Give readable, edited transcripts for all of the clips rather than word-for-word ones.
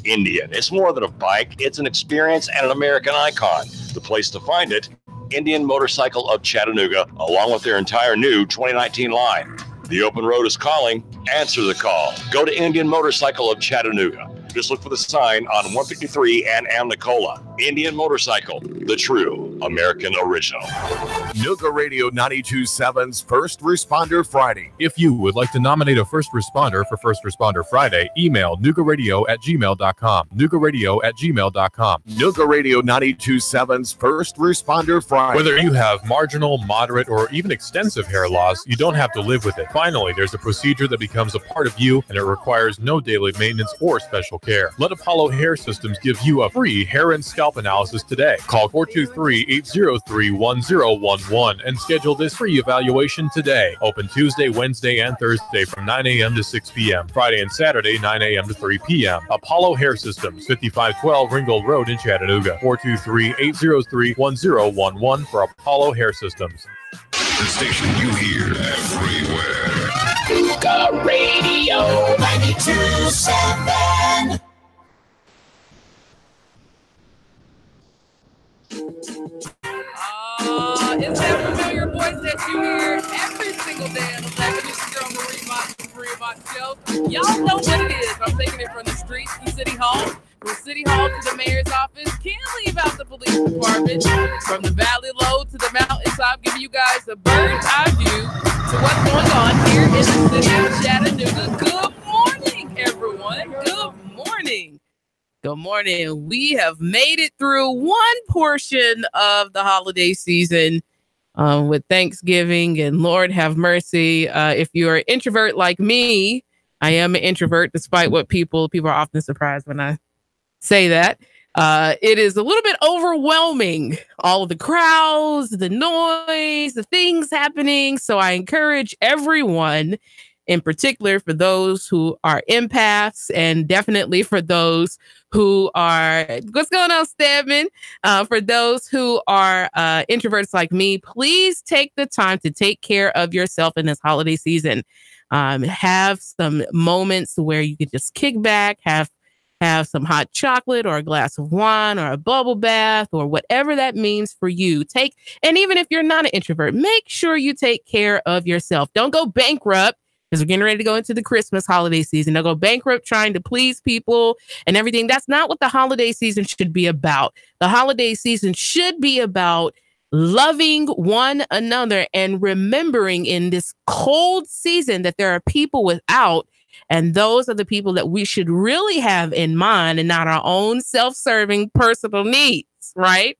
Indian. It's more than a bike. It's an experience and an American icon. The place to find it, Indian Motorcycle of Chattanooga, along with their entire new 2019 line. The open road is calling. Answer the call. Go to Indian Motorcycle of Chattanooga. Just look for the sign on 153 and Nicola. Indian Motorcycle, the true American original. Nooga Radio 92.7's First Responder Friday. If you would like to nominate a first responder for First Responder Friday, email noogaradio@gmail.com. noogaradio@gmail.com. Nooga Radio 92.7's First Responder Friday. Whether you have marginal, moderate, or even extensive hair loss, you don't have to live with it. Finally, there's a procedure that becomes a part of you, and it requires no daily maintenance or special care. Let Apollo Hair Systems give you a free hair and scalp analysis today. Call 423-803-1011 and schedule this free evaluation today. Open Tuesday, Wednesday, and Thursday from 9 a.m. to 6 p.m. Friday and Saturday, 9 a.m. to 3 p.m. Apollo Hair Systems, 5512 Ringgold Road in Chattanooga. 423-803-1011 for Apollo Hair Systems. The station you hear everywhere. Nooga Radio 92.7. It's that familiar voice that you hear every single day at 11. It's your girl Marie Mott Show. Y'all know what it is. I'm taking it from the streets to City Hall, from City Hall to the mayor's office. Can't leave out the police department. From the valley low to the mountaintop, giving you guys a bird's eye view to what's going on here in the city of Chattanooga. Good morning, everyone. Good morning. Good morning. We have made it through one portion of the holiday season with Thanksgiving, and Lord have mercy. If you're an introvert like me, I am an introvert, despite what people are often surprised when I say that. It is a little bit overwhelming, all of the crowds, the noise, the things happening. So I encourage everyone, in particular for those who are empaths, and definitely for those who are, what's going on, Stedman? For those who are introverts like me, please take the time to take care of yourself in this holiday season. Have some moments where you can just kick back, have some hot chocolate or a glass of wine or a bubble bath or whatever that means for you. And even if you're not an introvert, make sure you take care of yourself. Don't go bankrupt, because we're getting ready to go into the Christmas holiday season. They'll go bankrupt trying to please people and everything. That's not what the holiday season should be about. The holiday season should be about loving one another and remembering in this cold season that there are people without, and those are the people that we should really have in mind and not our own self-serving personal needs, right?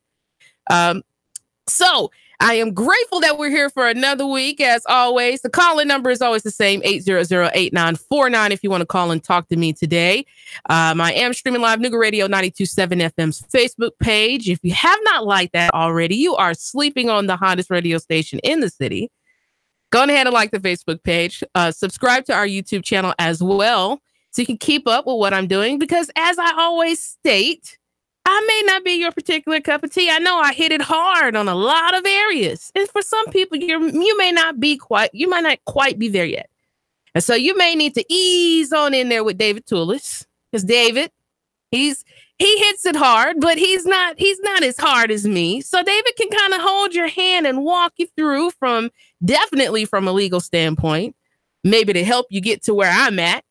So I am grateful that we're here for another week. As always, the call-in number is always the same, 800-8949, if you want to call and talk to me today. I am streaming live, Nooga Radio 92.7 FM's Facebook page. If you have not liked that already, you are sleeping on the hottest radio station in the city. Go ahead and like the Facebook page. Subscribe to our YouTube channel as well, so you can keep up with what I'm doing, because as I always state, I may not be your particular cup of tea. I know I hit it hard on a lot of areas. And for some people, you might not quite be there yet. And so you may need to ease on in there with David Toulis, because David, he hits it hard, but he's not as hard as me. So David can kind of hold your hand and walk you through definitely from a legal standpoint, maybe to help you get to where I'm at.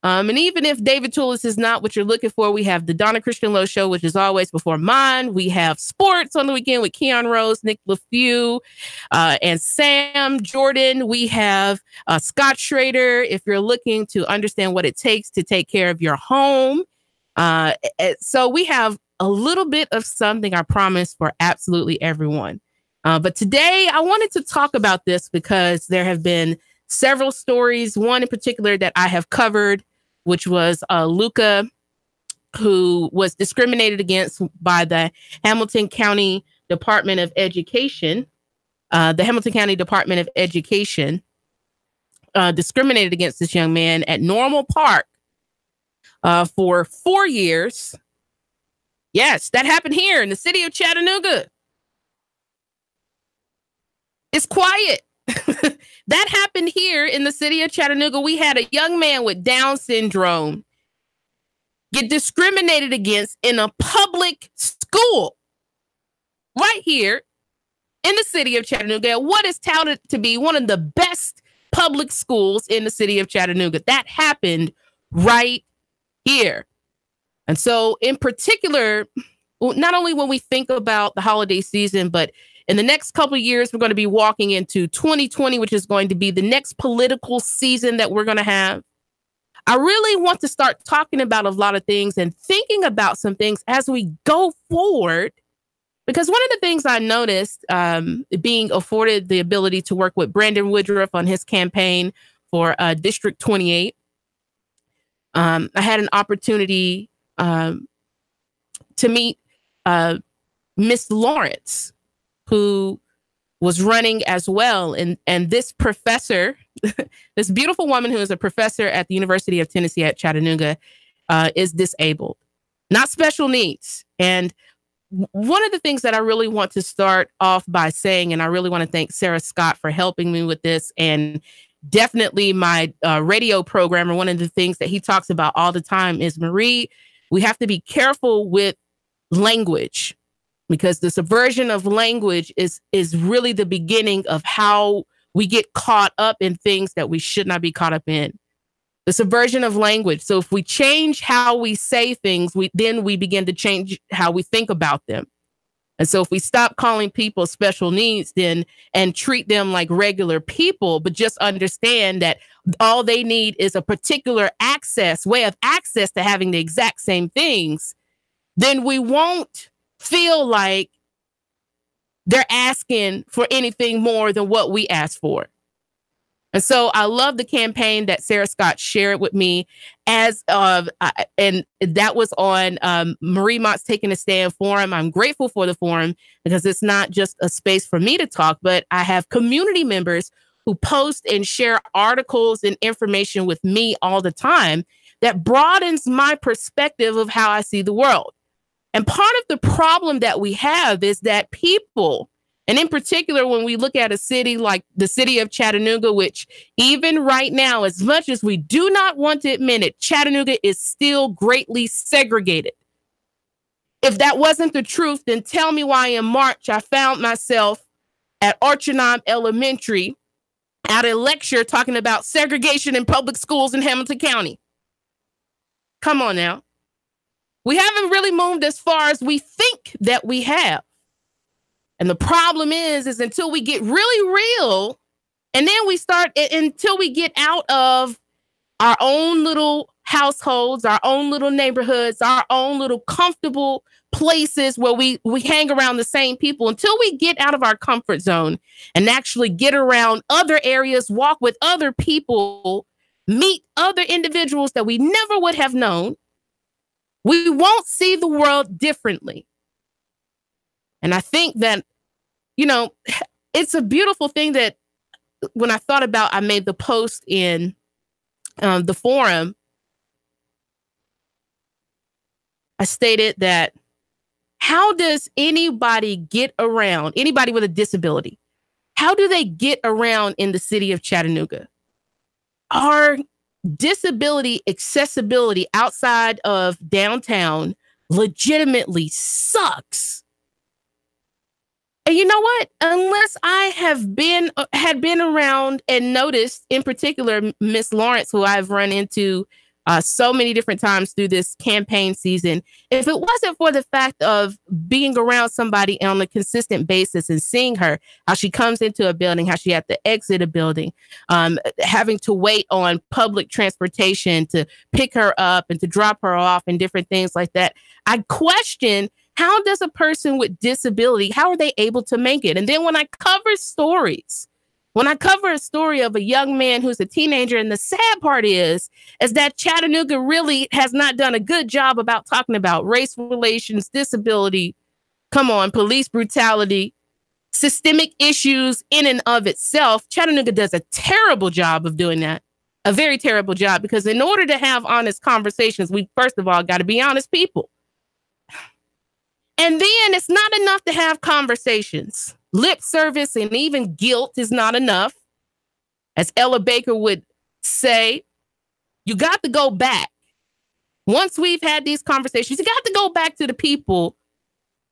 And even if David Toulis is not what you're looking for, we have the Donna Christian Lowe Show, which is always before mine. We have sports on the weekend with Keon Rose, Nick LaFew, and Sam Jordan. We have Scott Schrader, if you're looking to understand what it takes to take care of your home. So we have a little bit of something, I promise, for absolutely everyone. But today I wanted to talk about this because there have been several stories, one in particular that I have covered, which was Luca, who was discriminated against by the Hamilton County Department of Education. The Hamilton County Department of Education discriminated against this young man at Normal Park for 4 years. Yes, that happened here in the city of Chattanooga. It's quiet. That happened here in the city of Chattanooga. We had a young man with Down syndrome get discriminated against in a public school right here in the city of Chattanooga, what is touted to be one of the best public schools in the city of Chattanooga. That happened right here. And so in particular, not only when we think about the holiday season, but in the next couple of years, we're going to be walking into 2020, which is going to be the next political season that we're going to have. I really want to start talking about a lot of things and thinking about some things as we go forward. Because one of the things I noticed, being afforded the ability to work with Brandon Woodruff on his campaign for District 28, I had an opportunity to meet Miss Lawrence, who was running as well. And this professor, this beautiful woman who is a professor at the University of Tennessee at Chattanooga, is disabled, not special needs. And one of the things that I really want to start off by saying, and I really want to thank Sarah Scott for helping me with this, and definitely my radio programmer, one of the things that he talks about all the time is, Marie, we have to be careful with language, because the subversion of language is really the beginning of how we get caught up in things that we should not be caught up in. The subversion of language. So if we change how we say things, then we begin to change how we think about them. And so if we stop calling people special needs and treat them like regular people, but just understand that all they need is a particular way of access to having the exact same things, then we won't feel like they're asking for anything more than what we ask for. And so I love the campaign that Sarah Scott shared with me and that was on Marie Mott's Taking a Stand forum. I'm grateful for the forum because it's not just a space for me to talk, but I have community members who post and share articles and information with me all the time that broadens my perspective of how I see the world. And part of the problem that we have is that people, and in particular, when we look at a city like the city of Chattanooga, which even right now, as much as we do not want to admit it, Chattanooga is still greatly segregated. If that wasn't the truth, then tell me why in March I found myself at Archinam Elementary at a lecture talking about segregation in public schools in Hamilton County. Come on now. We haven't really moved as far as we think that we have. And the problem is until we get really real, and then until we get out of our own little households, our own little neighborhoods, our own little comfortable places where we hang around the same people, until we get out of our comfort zone and actually get around other areas, walk with other people, meet other individuals that we never would have known, we won't see the world differently. And I think that, it's a beautiful thing that when I thought about, I made the post in the forum. I stated that how does anybody get around, anybody with a disability, how do they get around in the city of Chattanooga? Our disability accessibility outside of downtown legitimately sucks. And you know what? Unless I had been around and noticed, in particular, Miss Lawrence, who I've run into so many different times through this campaign season, if it wasn't for the fact of being around somebody on a consistent basis and seeing her, how she comes into a building, how she had to exit a building, having to wait on public transportation to pick her up and to drop her off and different things like that, I question, how does a person with disability, how are they able to make it? And then when I cover a story of a young man who's a teenager, and the sad part is that Chattanooga really has not done a good job about talking about race relations, disability, police brutality, systemic issues in and of itself. Chattanooga does a terrible job of doing that, a very terrible job, because in order to have honest conversations, we first of all got to be honest people. And then it's not enough to have conversations. Lip service and even guilt is not enough. As Ella Baker would say, you got to go back Once we've had these conversations, you got to go back to the people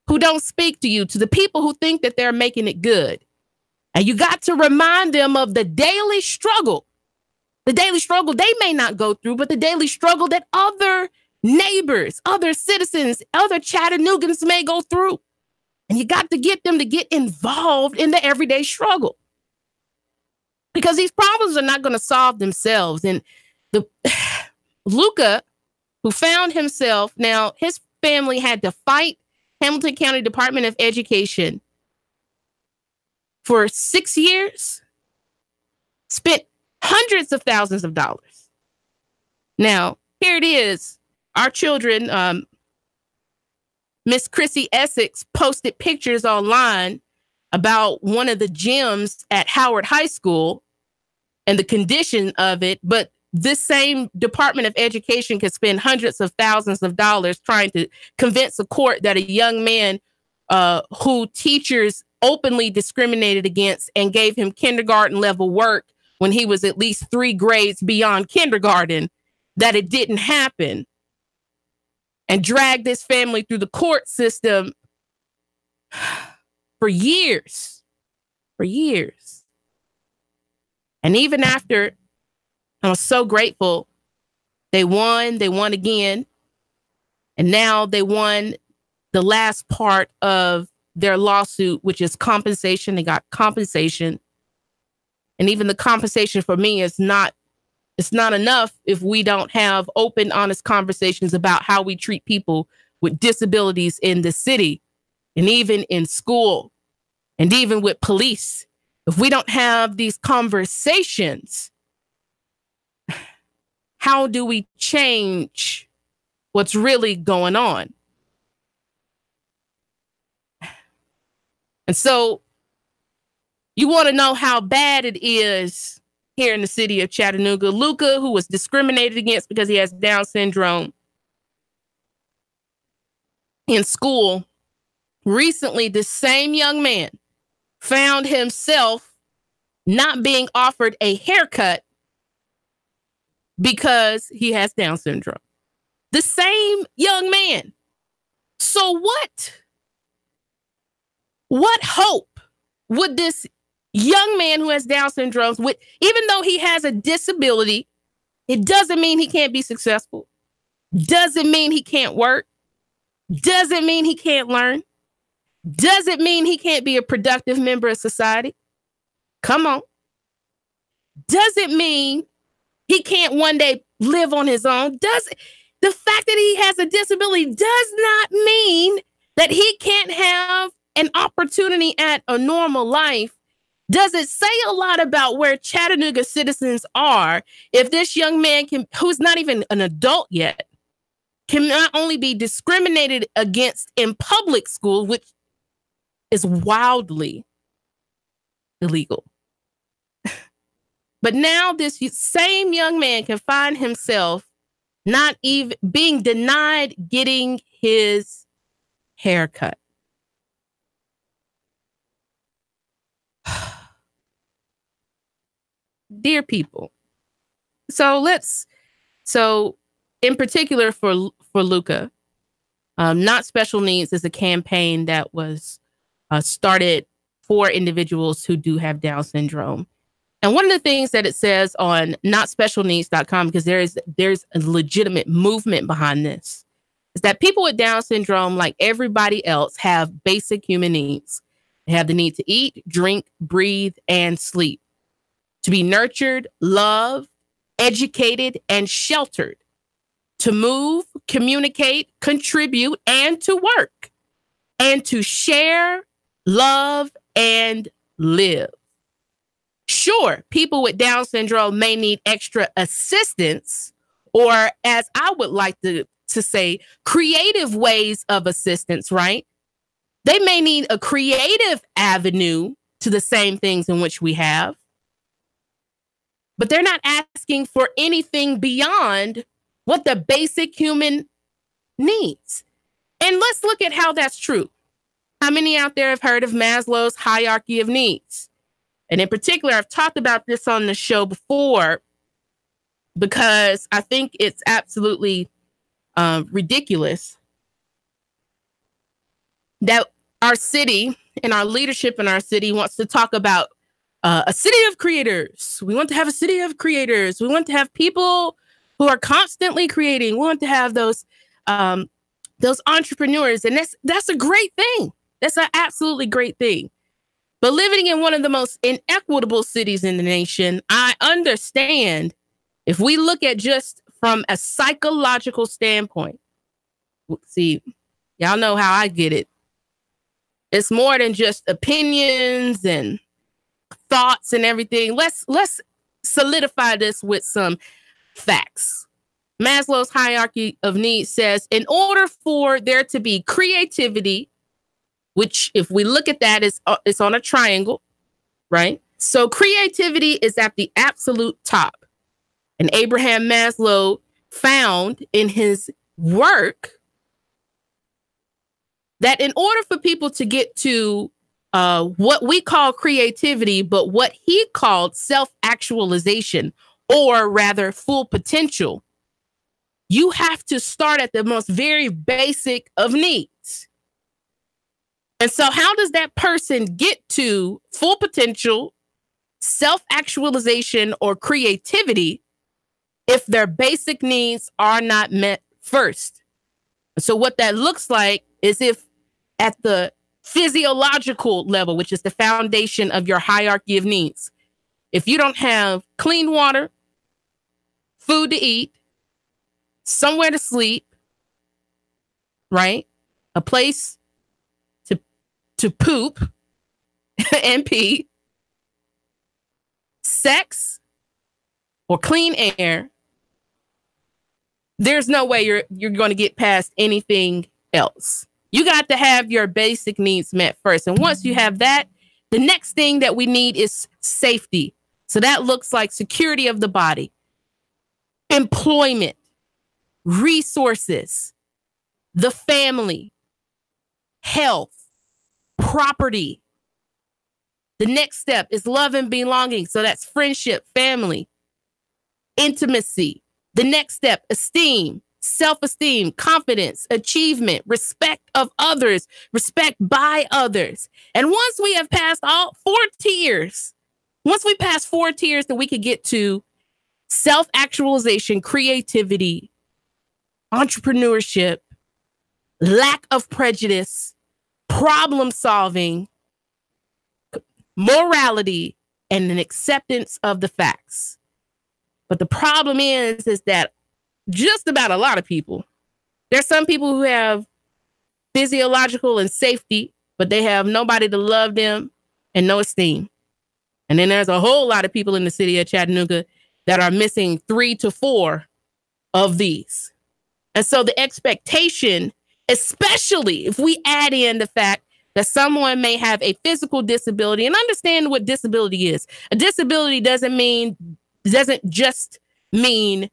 who don't speak to you, to the people who think that they're making it good. And you got to remind them of the daily struggle they may not go through, but the daily struggle that other neighbors, other citizens, other Chattanoogans may go through. And you got to get them to get involved in the everyday struggle, because these problems are not going to solve themselves. And Luca, who found himself, now his family had to fight Hamilton County Department of Education for 6 years, spent hundreds of thousands of dollars. Now, here it is. Our children, Miss Chrissy Essex posted pictures online about one of the gyms at Howard High School and the condition of it. But this same Department of Education could spend hundreds of thousands of dollars trying to convince a court that a young man who teachers openly discriminated against and gave him kindergarten level work when he was at least 3 grades beyond kindergarten, that it didn't happen, and dragged this family through the court system for years. And even after, I was so grateful, they won again. And now they won the last part of their lawsuit, which is compensation. They got compensation. And even the compensation for me it's not enough if we don't have open, honest conversations about how we treat people with disabilities in the city, and even in school, and even with police. If we don't have these conversations, how do we change what's really going on? And so you want to know how bad it is here in the city of Chattanooga. Luca, who was discriminated against because he has Down syndrome in school, recently, the same young man found himself not being offered a haircut because he has Down syndrome. The same young man. So what hope would this young man who has Down syndrome, with, even though he has a disability, it doesn't mean he can't be successful. Doesn't mean he can't work. Doesn't mean he can't learn. Doesn't mean he can't be a productive member of society. Come on. Doesn't mean he can't one day live on his own. The fact that he has a disability does not mean that he can't have an opportunity at a normal life. Does it say a lot about where Chattanooga citizens are if this young man who's not even an adult yet, can not only be discriminated against in public school, which is wildly illegal, but now this same young man can find himself not even being denied getting his haircut. Dear people, so in particular for Luca, Not Special Needs is a campaign that was started for individuals who do have Down syndrome. And one of the things that it says on notspecialneeds.com, because there's a legitimate movement behind this, is that people with Down syndrome, like everybody else, have basic human needs. They have the need to eat, drink, breathe, and sleep, to be nurtured, loved, educated, and sheltered, to move, communicate, contribute, and to work, and to share, love, and live. Sure, people with Down syndrome may need extra assistance, or as I would like to say, creative ways of assistance, right? They may need a creative avenue to the same things in which we have, but they're not asking for anything beyond what the basic human needs. And let's look at how that's true. How many out there have heard of Maslow's hierarchy of needs? And in particular, I've talked about this on the show before because I think it's absolutely ridiculous that our city and our leadership in our city wants to talk about a city of creators. We want to have a city of creators. We want to have people who are constantly creating. We want to have those entrepreneurs, and that's a great thing. That's an absolutely great thing. But living in one of the most inequitable cities in the nation, I understand if we look at just from a psychological standpoint. See, y'all know how I get it. It's more than just opinions and thoughts and everything. Let's solidify this with some facts. Maslow's hierarchy of needs says in order for there to be creativity, which if we look at that, it's on a triangle, right? So creativity is at the absolute top. And Abraham Maslow found in his work that in order for people to get to what we call creativity, but what he called self-actualization, or rather full potential, you have to start at the most very basic of needs. And so how does that person get to full potential, self-actualization, or creativity if their basic needs are not met first? So what that looks like is if at the physiological level, which is the foundation of your hierarchy of needs, if you don't have clean water, food to eat, somewhere to sleep, right? A place to poop and pee, sex, or clean air, there's no way you're going to get past anything else. You got to have your basic needs met first. And once you have that, the next thing that we need is safety. So that looks like security of the body, employment, resources, the family, health, property. The next step is love and belonging. So that's friendship, family, intimacy. The next step, esteem, self-esteem, confidence, achievement, respect of others, respect by others. And once we have passed all 4 tiers, then we could get to self-actualization, creativity, entrepreneurship, lack of prejudice, problem solving, morality, and an acceptance of the facts. But the problem is that just about a lot of people, there's some people who have physiological and safety, but they have nobody to love them and no esteem. And then there's a whole lot of people in the city of Chattanooga that are missing 3 to 4 of these. And so the expectation, especially if we add in the fact that someone may have a physical disability, and understand what disability is. A disability doesn't just mean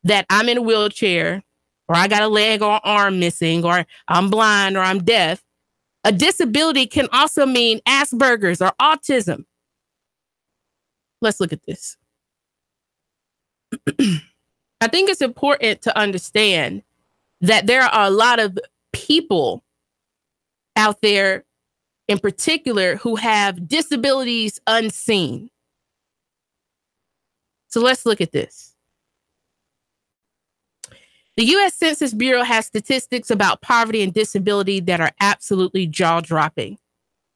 that I'm in a wheelchair, or I got a leg or arm missing, or I'm blind, or I'm deaf. A disability can also mean Asperger's or autism. Let's look at this. I think it's important to understand that there are a lot of people out there in particular who have disabilities unseen. So let's look at this. The U.S. Census Bureau has statistics about poverty and disability that are absolutely jaw-dropping.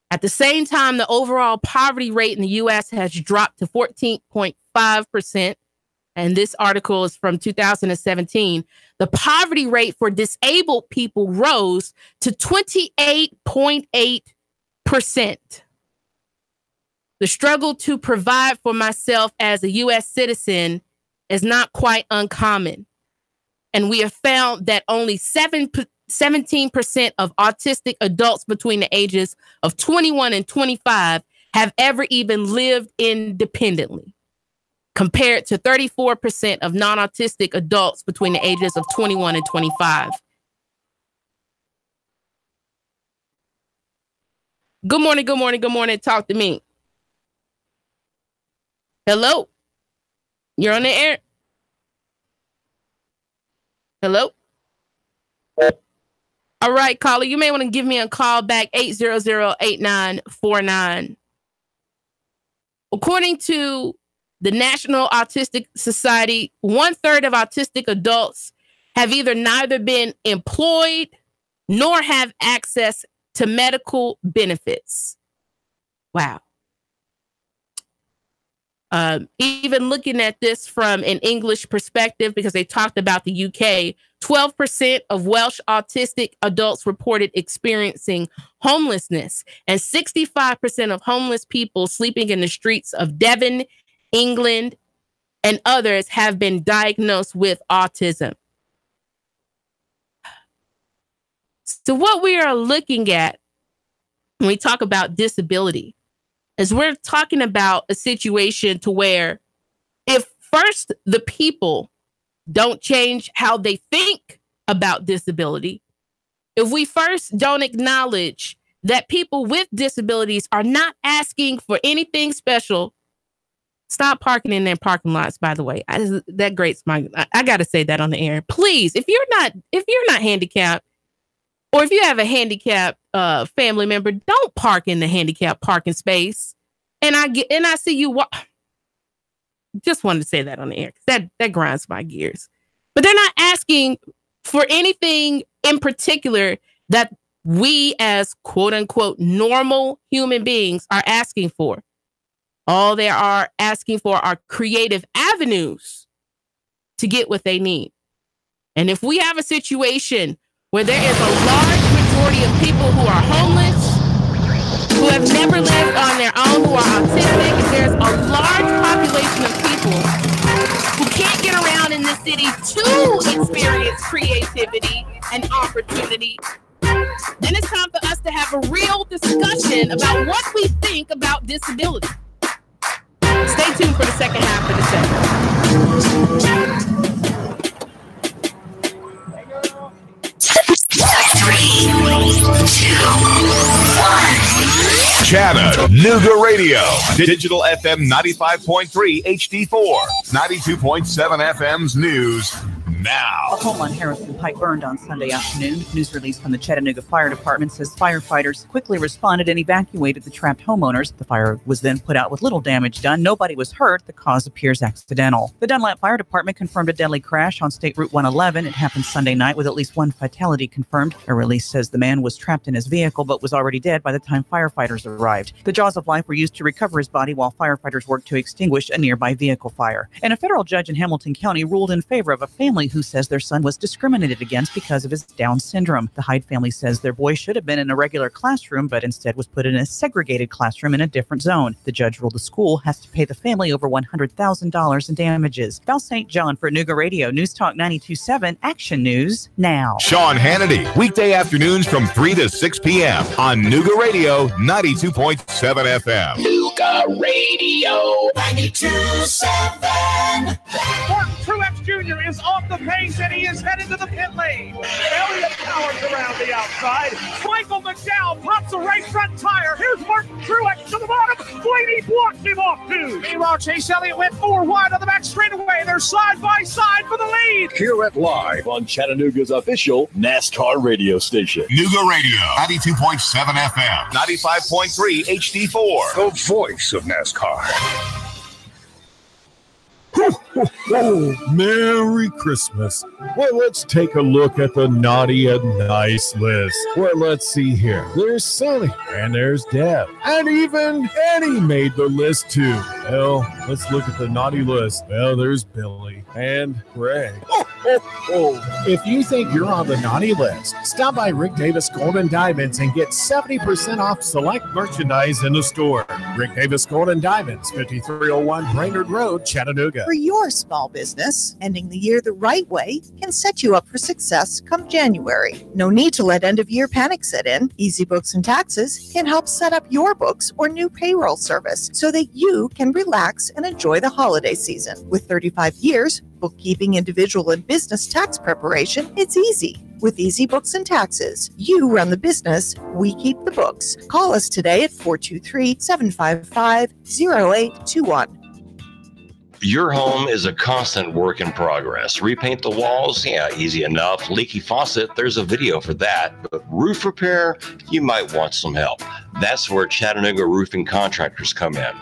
At the same time, the overall poverty rate in the U.S. has dropped to 14.5%. And this article is from 2017. The poverty rate for disabled people rose to 28.8%. The struggle to provide for myself as a U.S. citizen is not quite uncommon. And we have found that only 17% of autistic adults between the ages of 21 and 25 have ever even lived independently, compared to 34% of non-autistic adults between the ages of 21 and 25. Good morning, good morning, good morning. Talk to me. Hello? You're on the air. Hello? All right, caller, you may want to give me a call back, 800-8949. According to the National Autistic Society, 1/3 of autistic adults have either neither been employed nor have access to medical benefits. Wow. Even looking at this from an English perspective, because they talked about the UK, 12% of Welsh autistic adults reported experiencing homelessness, and 65% of homeless people sleeping in the streets of Devon, England, and others have been diagnosed with autism. So what we are looking at when we talk about disability is we're talking about a situation to where if first the people don't change how they think about disability, if we first don't acknowledge that people with disabilities are not asking for anything special, stop parking in their parking lots, by the way. That grates my, I got to say that on the air. Please, if you're not handicapped, or if you have a handicapped family member, don't park in the handicapped parking space. And I see you walk. Just wanted to say that on the air, because that grinds my gears. But they're not asking for anything in particular that we as quote unquote normal human beings are asking for. All they are asking for are creative avenues to get what they need. And if we have a situation where there is a large majority of people who are homeless, who have never lived on their own, who are autistic, if there's a large population of people who can't get around in the city to experience creativity and opportunity, then it's time for us to have a real discussion about what we think about disability. Stay tuned for the second half of the segment. 3, 2, 1. Chattanooga Radio. Digital FM 95.3 HD4. 92.7 FM's news now. A home on Harrison Pike burned on Sunday afternoon. News release from the Chattanooga Fire Department says firefighters quickly responded and evacuated the trapped homeowners. The fire was then put out with little damage done. Nobody was hurt. The cause appears accidental. The Dunlap Fire Department confirmed a deadly crash on State Route 111. It happened Sunday night with at least one fatality confirmed. A release says the man was trapped in his vehicle but was already dead by the time firefighters arrived. The jaws of life were used to recover his body while firefighters worked to extinguish a nearby vehicle fire. And a federal judge in Hamilton County ruled in favor of a family who says their son was discriminated against because of his Down syndrome. The Hyde family says their boy should have been in a regular classroom, but instead was put in a segregated classroom in a different zone. The judge ruled the school has to pay the family over $100,000 in damages. Val St. John for Nooga Radio, News Talk 92.7, Action News now. Sean Hannity, weekday afternoons from 3 to 6 p.m. on Nooga Radio 92.7 FM. Nooga Radio 92.7. Martin Truex Jr. is off the pace and he is headed to the pit lane. Elliott powers around the outside. Michael McDowell pops a right front tire. Here's Martin Truex to the bottom. Blaney blocks him off too. Meanwhile, Chase Elliott went 4 wide on the back straightaway. They're side by side for the lead. Hear it live on Chattanooga's official NASCAR radio station. Nooga Radio 92.7 FM, 95.3 HD4. The voice of NASCAR. Merry Christmas. Well, let's take a look at the naughty and nice list. Well, let's see here. There's Sonny, and there's Deb, and even Eddie made the list too. Well, let's look at the naughty list. Well, there's Billy and Greg. If you think you're on the naughty list, stop by Rick Davis Golden Diamonds and get 70% off select merchandise in the store. Rick Davis Golden Diamonds, 5301 Brainerd Road, Chattanooga. For your small business, ending the year the right way can set you up for success come January. No need to let end-of-year panic set in. Easy Books and Taxes can help set up your books or new payroll service so that you can relax and enjoy the holiday season. With 35 years, bookkeeping, individual, and business tax preparation, it's easy. With Easy Books and Taxes, you run the business, we keep the books. Call us today at 423-755-0821. Your home is a constant work in progress. Repaint the walls? Yeah, easy enough. Leaky faucet? There's a video for that. But roof repair? You might want some help. That's where Chattanooga roofing contractors come in.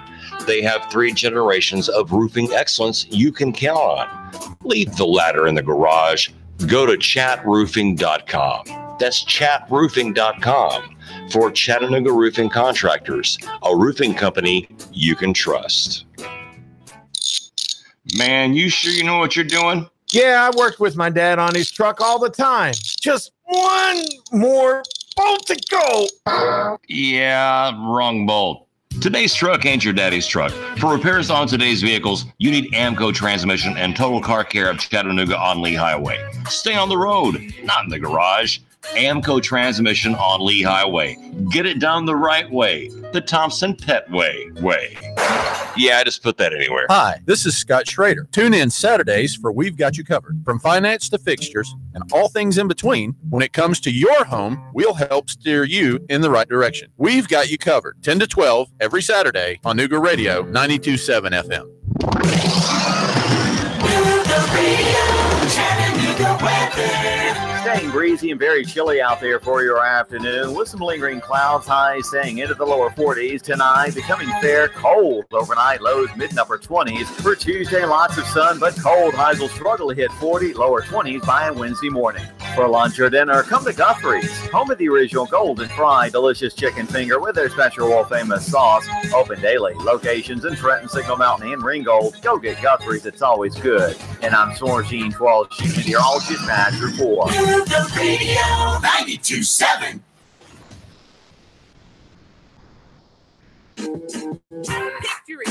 They have 3 generations of roofing excellence you can count on. Leave the ladder in the garage. Go to chatroofing.com. That's chatroofing.com for Chattanooga roofing contractors, a roofing company you can trust. Man, you sure you know what you're doing? Yeah, I worked with my dad on his truck all the time. Just one more bolt to go. Yeah, wrong bolt. Today's truck ain't your daddy's truck. For repairs on today's vehicles, you need Amco Transmission and Total Car Care of Chattanooga on Lee Highway. Stay on the road, not in the garage. Amco Transmission on Lee Highway. Get it done the right way. The Thompson Pet way. Yeah, I just put that anywhere. Hi, this is Scott Schrader. Tune in Saturdays for We've Got You Covered. From finance to fixtures and all things in between, when it comes to your home, we'll help steer you in the right direction. We've Got You Covered, 10 to 12 every Saturday on Nooga Radio 92.7 FM. Nooga Radio, Chattanooga weather. Staying breezy and very chilly out there for your afternoon with some lingering clouds, highs staying into the lower 40s tonight, becoming fair cold overnight, lows mid and upper 20s. For Tuesday, lots of sun, but cold. Highs will struggle to hit 40, lower 20s by Wednesday morning. For lunch or dinner, come to Guthrie's, home of the original golden fried delicious chicken finger with their special world famous sauce. Open daily. Locations in Trenton, Signal Mountain, and Ringgold. Go get Guthrie's. It's always good. And I'm Sorgene Walsh with your All-Shit Match Report. Nooga Radio 92.7. Victory,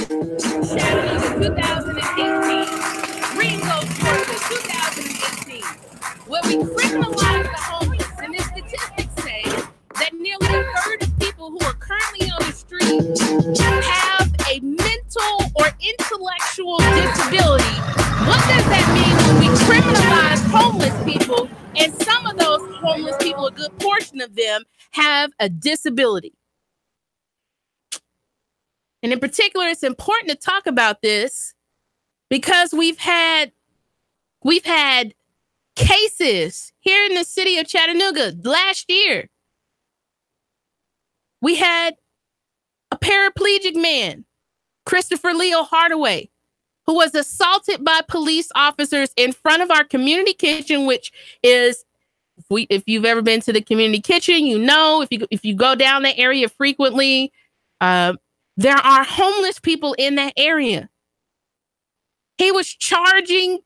Chattanooga 2018, Ringo, Georgia 2018, where we criminalize the homeless, and the statistics say that nearly a third of people who are currently on the street have a mental or intellectual disability. What does that mean when we criminalize homeless people, and some of those homeless people, a good portion of them, have a disability? And in particular, it's important to talk about this because we've had cases here in the city of Chattanooga last year. We had a paraplegic man, Christopher Leo Hardaway, who was assaulted by police officers in front of our community kitchen, which is, if you've ever been to the community kitchen, you know, if you go down that area frequently, there are homeless people in that area. He was charging,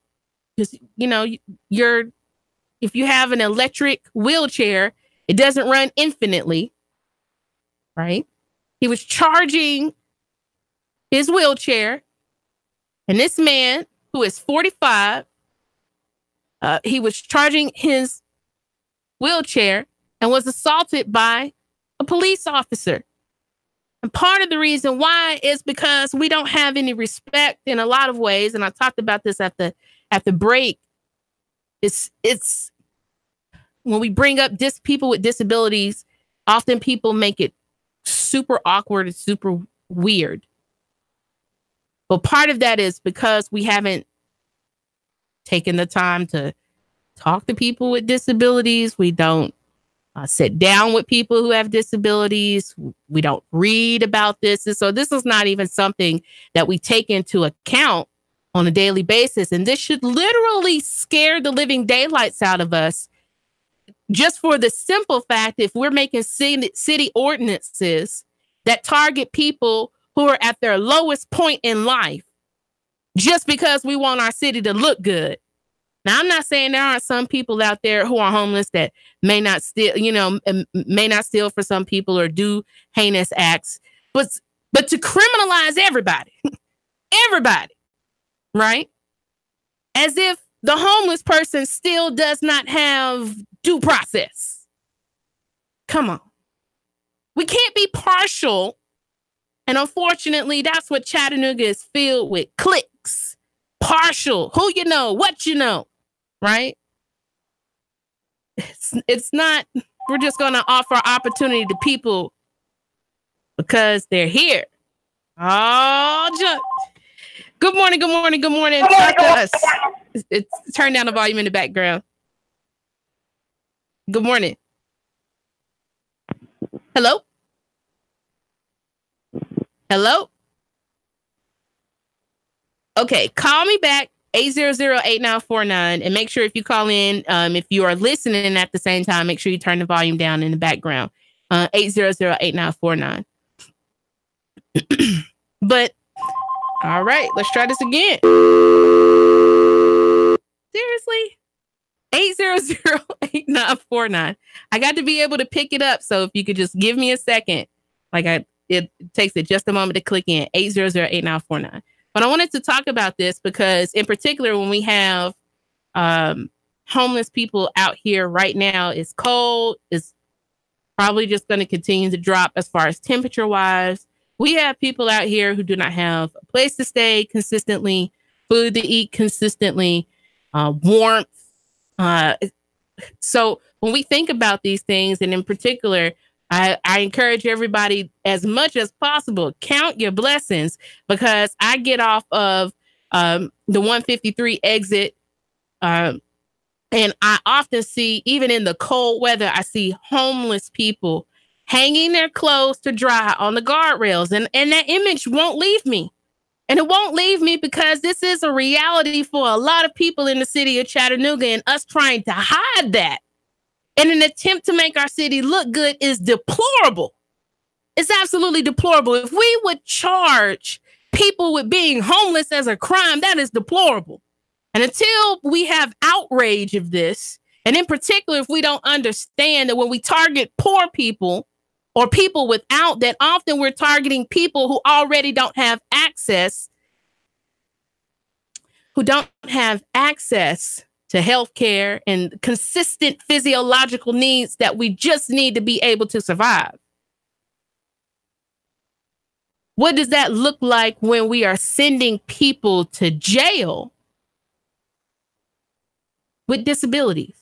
because, you know, if you have an electric wheelchair, it doesn't run infinitely, right? He was charging his wheelchair, and this man, who is 45, he was charging his wheelchair and was assaulted by a police officer. And part of the reason why is because we don't have any respect in a lot of ways. And I talked about this at the break. It's when we bring up people with disabilities, often people make it super awkward and super weird. But part of that is because we haven't taken the time to talk to people with disabilities. We don't sit down with people who have disabilities. We don't read about this. And so this is not even something that we take into account on a daily basis. And this should literally scare the living daylights out of us, just for the simple fact, if we're making city ordinances that target people who are at their lowest point in life, just because we want our city to look good. Now, I'm not saying there aren't some people out there who are homeless that may not steal, may not steal for some people or do heinous acts, but to criminalize everybody, right? As if the homeless person still does not have due process. Come on. We can't be partial. And unfortunately, that's what Chattanooga is filled with. Cliques, partial, who you know, what you know. Right? It's not, we're just going to offer opportunity to people because they're here. Oh, Good morning, good morning, good morning. Talk to us. Turn down the volume in the background. Good morning. Hello? Hello? Okay, call me back, 800-8949, and make sure if you call in, if you are listening at the same time, make sure you turn the volume down in the background. 800-8949. But, all right, let's try this again. Seriously? 800-8949. I got to be able to pick it up, so if you could just give me a second. It takes it just a moment to click in. 800-8949. But I wanted to talk about this because, in particular, when we have homeless people out here right now, it's cold. It's probably just going to continue to drop as far as temperature-wise. We have people out here who do not have a place to stay consistently, food to eat consistently, warmth. So when we think about these things, and in particular, I encourage everybody as much as possible, count your blessings, because I get off of the 153 exit. And I often see, even in the cold weather, I see homeless people hanging their clothes to dry on the guardrails. And that image won't leave me. And it won't leave me because this is a reality for a lot of people in the city of Chattanooga, and us trying to hide that in an attempt to make our city look good is deplorable. It's absolutely deplorable. If we would charge people with being homeless as a crime, that is deplorable. And until we have outrage of this, and in particular, if we don't understand that when we target poor people or people without, that often we're targeting people who already don't have access, to healthcare and consistent physiological needs that we just need to be able to survive. What does that look like when we are sending people to jail with disabilities?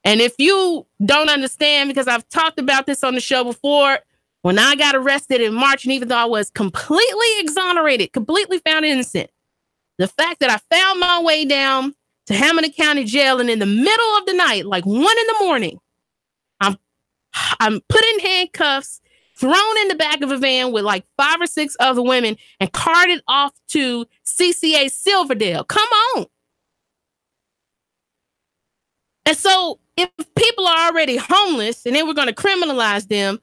And if you don't understand, because I've talked about this on the show before, when I got arrested in March, and even though I was completely exonerated, completely found innocent, the fact that I found my way down to Hamilton County Jail, and in the middle of the night, like 1 a.m, I'm put in handcuffs, thrown in the back of a van with like 5 or 6 other women, and carted off to CCA Silverdale. Come on. And so if people are already homeless and then we're going to criminalize them,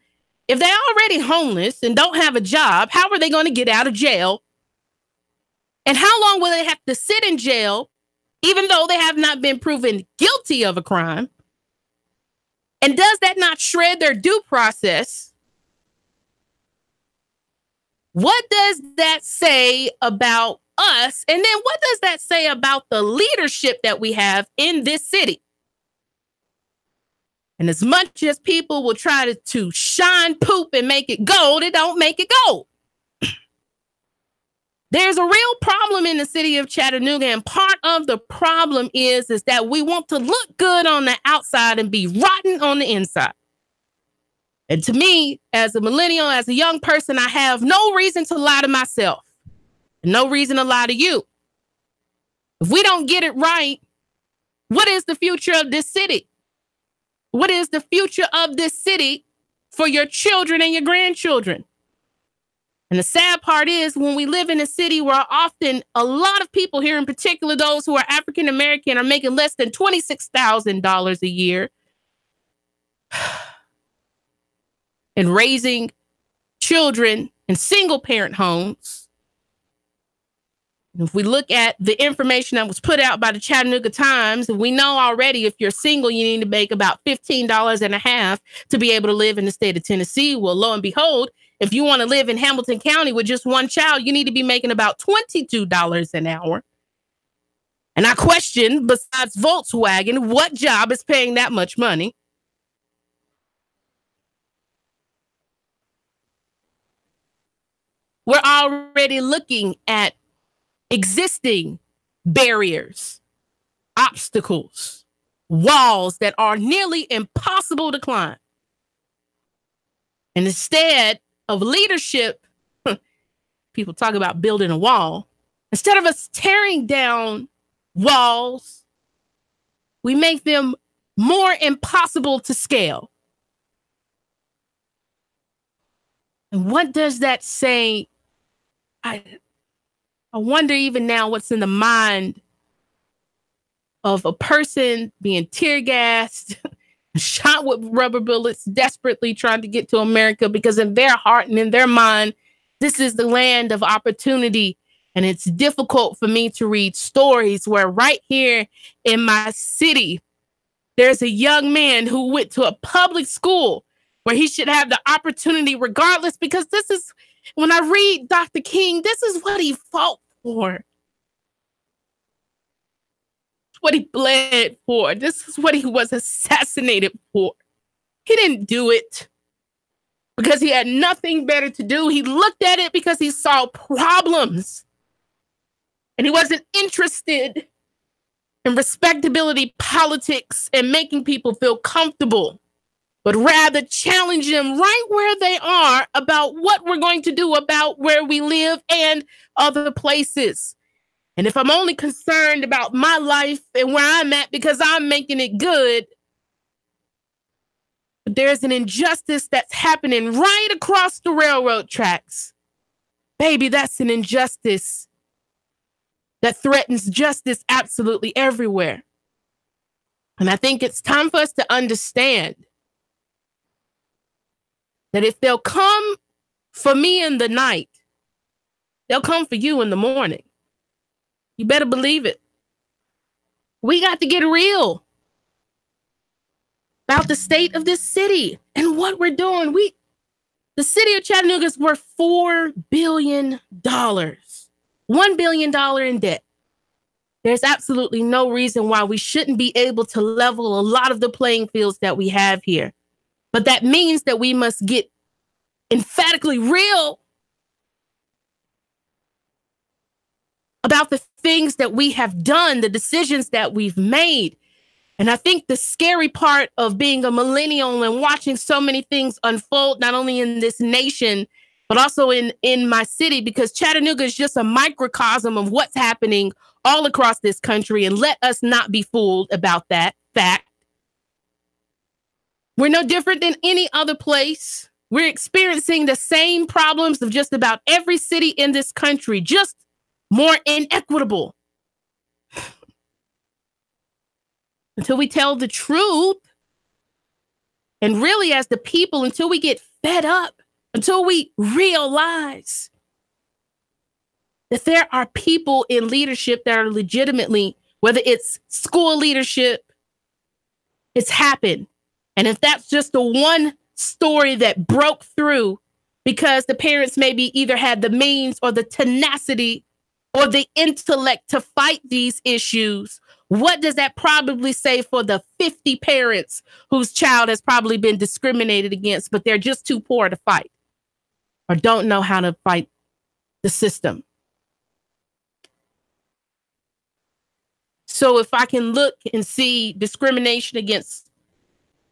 if they're already homeless and don't have a job, how are they going to get out of jail? And how long will they have to sit in jail, even though they have not been proven guilty of a crime? And does that not shred their due process? What does that say about us? And then what does that say about the leadership that we have in this city? And as much as people will try to shine poop and make it gold, it don't make it gold. There's a real problem in the city of Chattanooga, and part of the problem is that we want to look good on the outside and be rotten on the inside. And to me, as a millennial, as a young person, I have no reason to lie to myself and no reason to lie to you. If we don't get it right, what is the future of this city? What is the future of this city for your children and your grandchildren? And the sad part is, when we live in a city where often a lot of people here, in particular those who are African American, are making less than $26,000 a year and raising children in single parent homes. If we look at the information that was put out by the Chattanooga Times, we know already if you're single, you need to make about $15.50 to be able to live in the state of Tennessee. Well, lo and behold, if you want to live in Hamilton County with just one child, you need to be making about $22 an hour. And I question, besides Volkswagen, what job is paying that much money? We're already looking at existing barriers, obstacles, walls that are nearly impossible to climb. And instead of leadership, people talk about building a wall. Instead of us tearing down walls, we make them more impossible to scale. And what does that say? I wonder even now what's in the mind of a person being tear gassed, shot with rubber bullets, desperately trying to get to America, because in their heart and in their mind, this is the land of opportunity. And it's difficult for me to read stories where right here in my city, there's a young man who went to a public school where he should have the opportunity regardless, because this is, when I read Dr. King, this is what he fought for. What he bled for. This is what he was assassinated for. He didn't do it because he had nothing better to do. He looked at it because he saw problems. And he wasn't interested in respectability politics and making people feel comfortable, but rather challenge them right where they are about what we're going to do about where we live and other places. And if I'm only concerned about my life and where I'm at because I'm making it good, but there's an injustice that's happening right across the railroad tracks. Baby, that's an injustice that threatens justice absolutely everywhere. And I think it's time for us to understand that if they'll come for me in the night, they'll come for you in the morning. You better believe it. We got to get real about the state of this city and what we're doing. The city of Chattanooga is worth $4 billion, $1 billion in debt. There's absolutely no reason why we shouldn't be able to level a lot of the playing fields that we have here. But that means that we must get emphatically real about the things that we have done, the decisions that we've made. And I think the scary part of being a millennial and watching so many things unfold, not only in this nation, but also in my city, because Chattanooga is just a microcosm of what's happening all across this country. And let us not be fooled about that fact. We're no different than any other place. We're experiencing the same problems of just about every city in this country, just more inequitable. Until we tell the truth, and really as the people, until we get fed up, until we realize that there are people in leadership that are legitimately, whether it's school leadership, it's happened. And if that's just the one story that broke through because the parents maybe either had the means or the tenacity or the intellect to fight these issues, what does that probably say for the 50 parents whose child has probably been discriminated against, but they're just too poor to fight or don't know how to fight the system? So if I can look and see discrimination against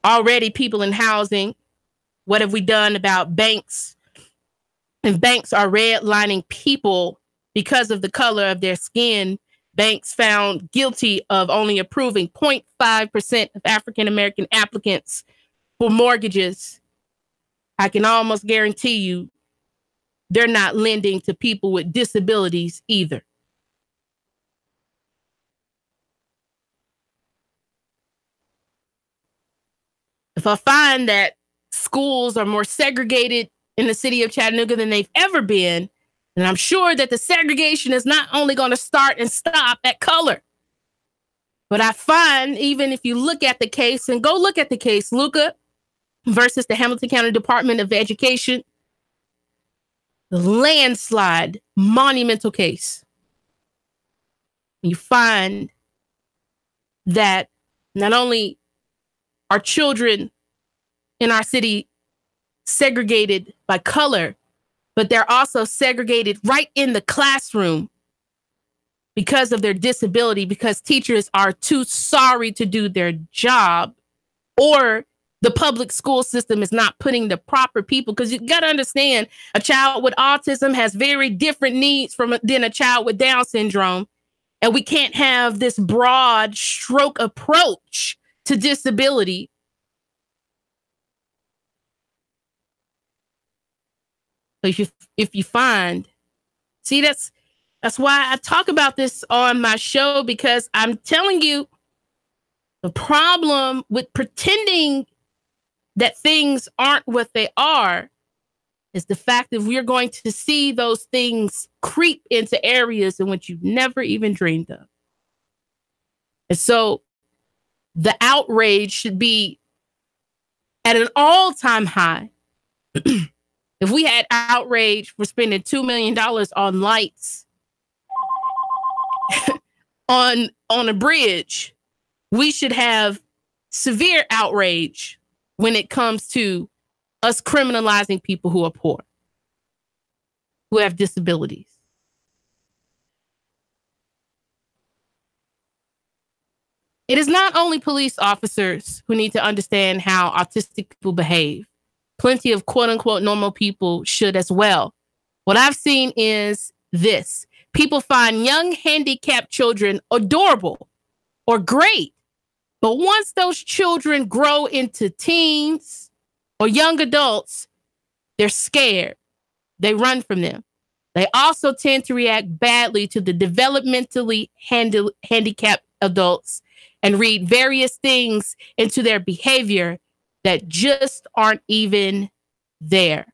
already people in housing, what have we done about banks? And banks are redlining people because of the color of their skin. Banks found guilty of only approving 0.5% of African-American applicants for mortgages. I can almost guarantee you they're not lending to people with disabilities either. If I find that schools are more segregated in the city of Chattanooga than they've ever been, and I'm sure that the segregation is not only going to start and stop at color. But I find, even if you look at the case, and go look at the case, Luca versus the Hamilton County Department of Education, the landslide, monumental case. You find that not only are children in our city segregated by color, but they're also segregated right in the classroom because of their disability, because teachers are too sorry to do their job, or the public school system is not putting the proper people, because you got to understand, a child with autism has very different needs than a child with Down syndrome. And we can't have this broad stroke approach to disability. So if you find, see, that's why I talk about this on my show, because I'm telling you, the problem with pretending that things aren't what they are is the fact that we're going to see those things creep into areas in which you've never even dreamed of. And so the outrage should be at an all-time high. If we had outrage for spending $2 million on lights on a bridge, we should have severe outrage when it comes to us criminalizing people who are poor, who have disabilities. It is not only police officers who need to understand how autistic people behave. Plenty of quote unquote normal people should as well. What I've seen is this. People find young handicapped children adorable or great. But once those children grow into teens or young adults, they're scared. They run from them. They also tend to react badly to the developmentally handicapped adults and read various things into their behavior that just aren't even there.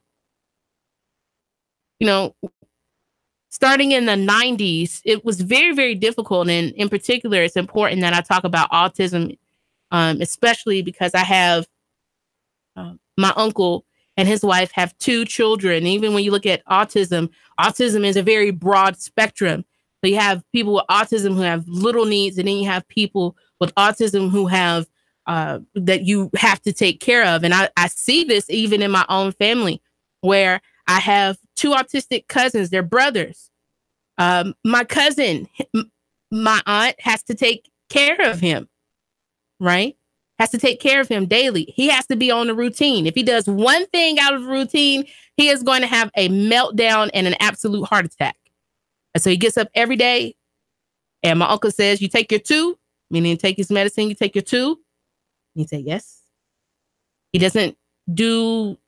You know, starting in the 90s, it was very, very difficult. And in particular, it's important that I talk about autism, especially because I have my uncle and his wife have 2 children. Even when you look at autism, autism is a very broad spectrum. So you have people with autism who have little needs, and then you have people with autism who have that you have to take care of. And I see this even in my own family, where I have 2 autistic cousins. They're brothers. My cousin, my aunt has to take care of him, right? Has to take care of him daily. He has to be on a routine. If he does one thing out of the routine, he is going to have a meltdown and an absolute heart attack. And so he gets up every day, and my uncle says, "You take your 2," meaning take his medicine, you take your 2. He say yes. He doesn't do,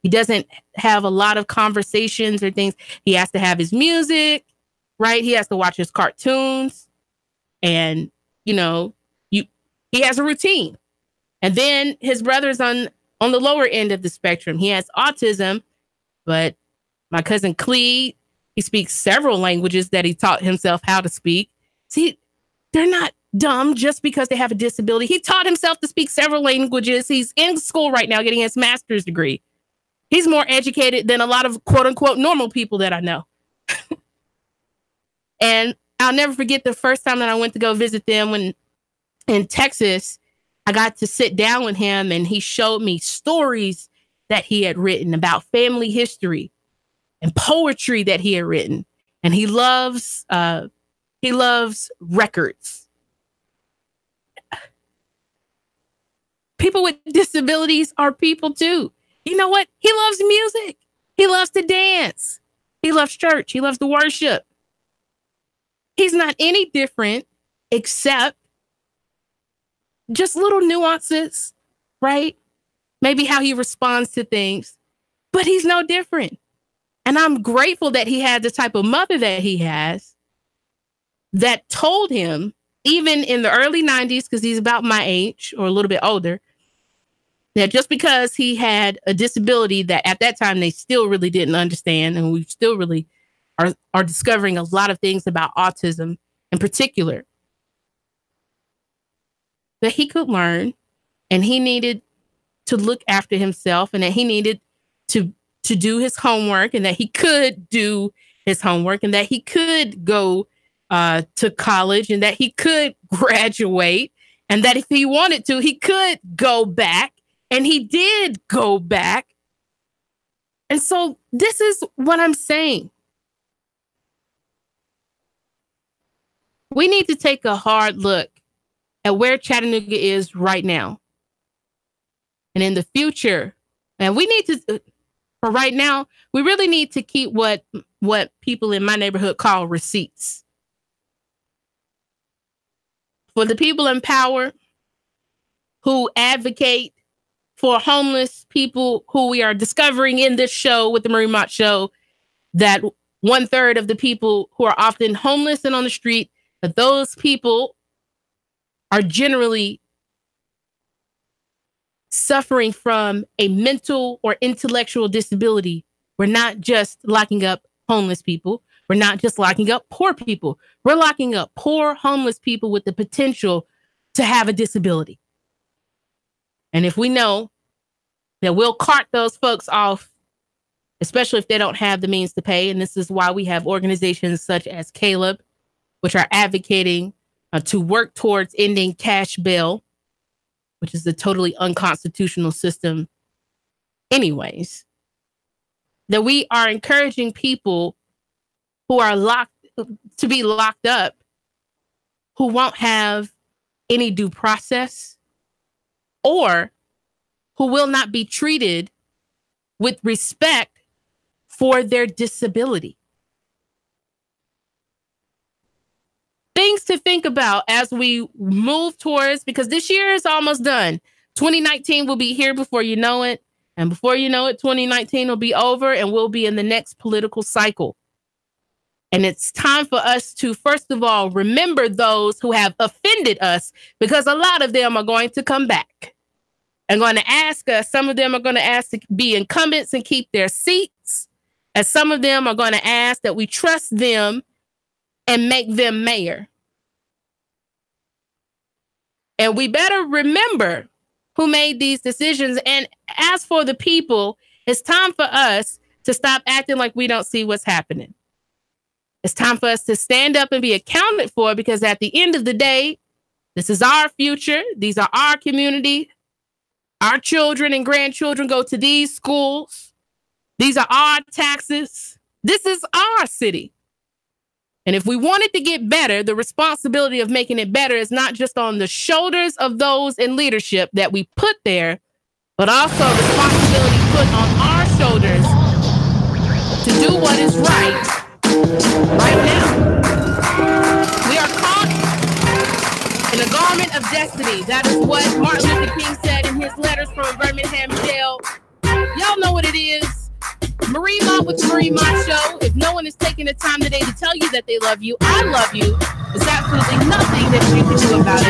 he doesn't have a lot of conversations or things. He has to have his music, right? He has to watch his cartoons, and, you know, he has a routine. And then his brother's on the lower end of the spectrum. He has autism, but my cousin Cleve, he speaks several languages that he taught himself how to speak. See, they're not dumb just because they have a disability. He taught himself to speak several languages. He's in school right now getting his master's degree. He's more educated than a lot of quote unquote normal people that I know. And I'll never forget the first time that I went to go visit them in Texas. I got to sit down with him, and he showed me stories that he had written about family history and poetry that he had written. And he loves records. People with disabilities are people too. You know what? He loves music. He loves to dance. He loves church. He loves to worship. He's not any different, except just little nuances, right? Maybe how he responds to things, but he's no different. And I'm grateful that he had the type of mother that he has that told him, even in the early 90s, because he's about my age or a little bit older, that just because he had a disability that at that time they still really didn't understand, and we still really are discovering a lot of things about autism in particular, that he could learn, and he needed to look after himself, and that he needed to do his homework, and that he could do his homework, and that he could go to college, and that he could graduate, and that if he wanted to, he could go back, and he did go back. And so this is what I'm saying. We need to take a hard look at where Chattanooga is right now. And in the future, and we need to, for right now, we really need to keep what people in my neighborhood call receipts. For the people in power who advocate for homeless people, who we are discovering in this show with the Marie Mott Show, that 1/3 of the people who are often homeless and on the street, that those people are generally suffering from a mental or intellectual disability. We're not just locking up homeless people. We're not just locking up poor people. We're locking up poor homeless people with the potential to have a disability. And if we know that we'll cart those folks off, especially if they don't have the means to pay, and this is why we have organizations such as Caleb, which are advocating to work towards ending cash bail, which is a totally unconstitutional system anyways, that we are encouraging people who are to be locked up, who won't have any due process or who will not be treated with respect for their disability. Things to think about as we move towards, because this year is almost done. 2019 will be here before you know it. And before you know it, 2019 will be over and we'll be in the next political cycle. And it's time for us to, first of all, remember those who have offended us, because a lot of them are going to come back and going to ask us. Some of them are going to ask to be incumbents and keep their seats. And some of them are going to ask that we trust them and make them mayor. And we better remember who made these decisions. And as for the people, it's time for us to stop acting like we don't see what's happening. It's time for us to stand up and be accounted for, because at the end of the day, this is our future. These are our community. Our children and grandchildren go to these schools. These are our taxes. This is our city. And if we want it to get better, the responsibility of making it better is not just on the shoulders of those in leadership that we put there, but also responsibility put on our shoulders to do what is right now. We are caught in a garment of destiny. That is what Martin Luther King said in his letters from Birmingham jail. Y'all know what it is. Marie Mott with the Marie Mott Show. If no one is taking the time today to tell you that they love you, I love you. There's absolutely nothing that you can do about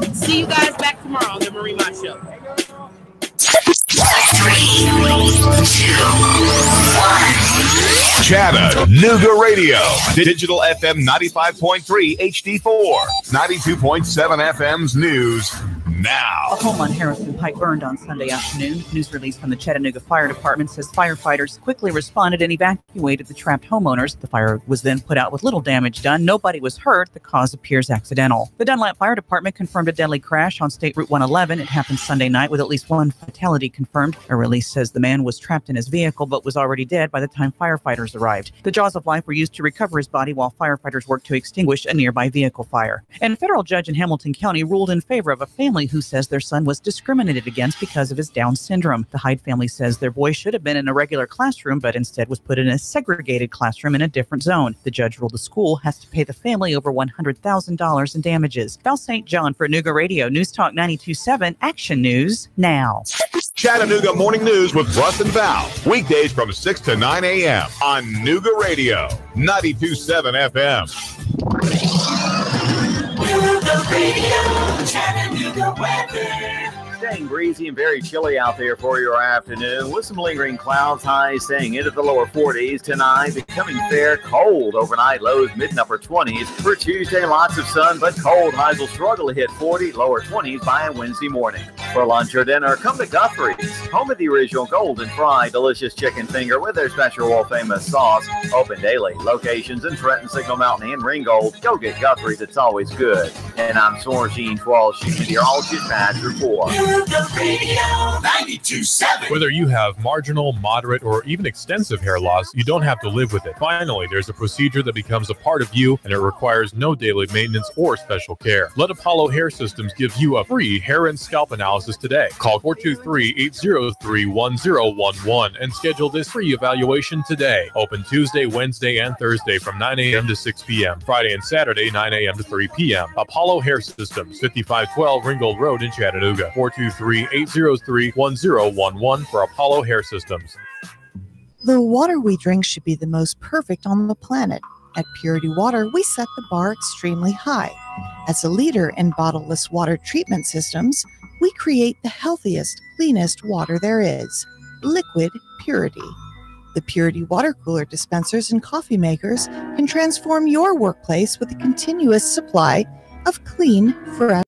it. See you guys back tomorrow on the Marie Mott Show. 3, 2, 1. Chattanooga Radio. Digital FM 95.3 HD4. 92.7 FM's news now. A home on Harrison Pike burned on Sunday afternoon. News release from the Chattanooga Fire Department says firefighters quickly responded and evacuated the trapped homeowners. The fire was then put out with little damage done. Nobody was hurt. The cause appears accidental. The Dunlap Fire Department confirmed a deadly crash on State Route 111. It happened Sunday night with at least one fatality confirmed. A release says the man was trapped in his vehicle but was already dead by the time firefighters arrived. The jaws of life were used to recover his body while firefighters worked to extinguish a nearby vehicle fire. And a federal judge in Hamilton County ruled in favor of a family who says their son was discriminated against because of his Down syndrome. The Hyde family says their boy should have been in a regular classroom, but instead was put in a segregated classroom in a different zone. The judge ruled the school has to pay the family over $100,000 in damages. Val St. John for Nooga Radio, News Talk 92.7, Action News now. Chattanooga Morning News with Russ and Val. Weekdays from 6 to 9 a.m. on Nooga Radio, 92.7 FM. Nooga Radio, Chattanooga weather. Staying breezy and very chilly out there for your afternoon with some lingering clouds, highs staying into the lower 40s tonight, becoming fair cold overnight, lows mid and upper 20s. For Tuesday, lots of sun, but cold. Highs will struggle to hit 40, lower 20s by Wednesday morning. For lunch or dinner, come to Guthrie's, home of the original golden fried delicious chicken finger with their special world famous sauce. Open daily. Locations in Trenton, Signal Mountain, and Ringgold. Go get Guthrie's. It's always good. And I'm Sorgene Walsh, meteorologist Patch Report. Radio 92.7. Whether you have marginal, moderate, or even extensive hair loss, you don't have to live with it. Finally, there's a procedure that becomes a part of you, and it requires no daily maintenance or special care. Let Apollo Hair Systems give you a free hair and scalp analysis houses today. Call 423-803-1011 and schedule this free evaluation today. Open Tuesday, Wednesday, and Thursday from 9 a.m. to 6 p.m. Friday and Saturday, 9 a.m. to 3 p.m. Apollo Hair Systems, 5512 Ringgold Road in Chattanooga. 423-803-1011 for Apollo Hair Systems. The water we drink should be the most perfect on the planet. At Purity Water, we set the bar extremely high. As a leader in bottleless water treatment systems, we create the healthiest, cleanest water there is. Liquid Purity. The Purity water cooler dispensers and coffee makers can transform your workplace with a continuous supply of clean, fresh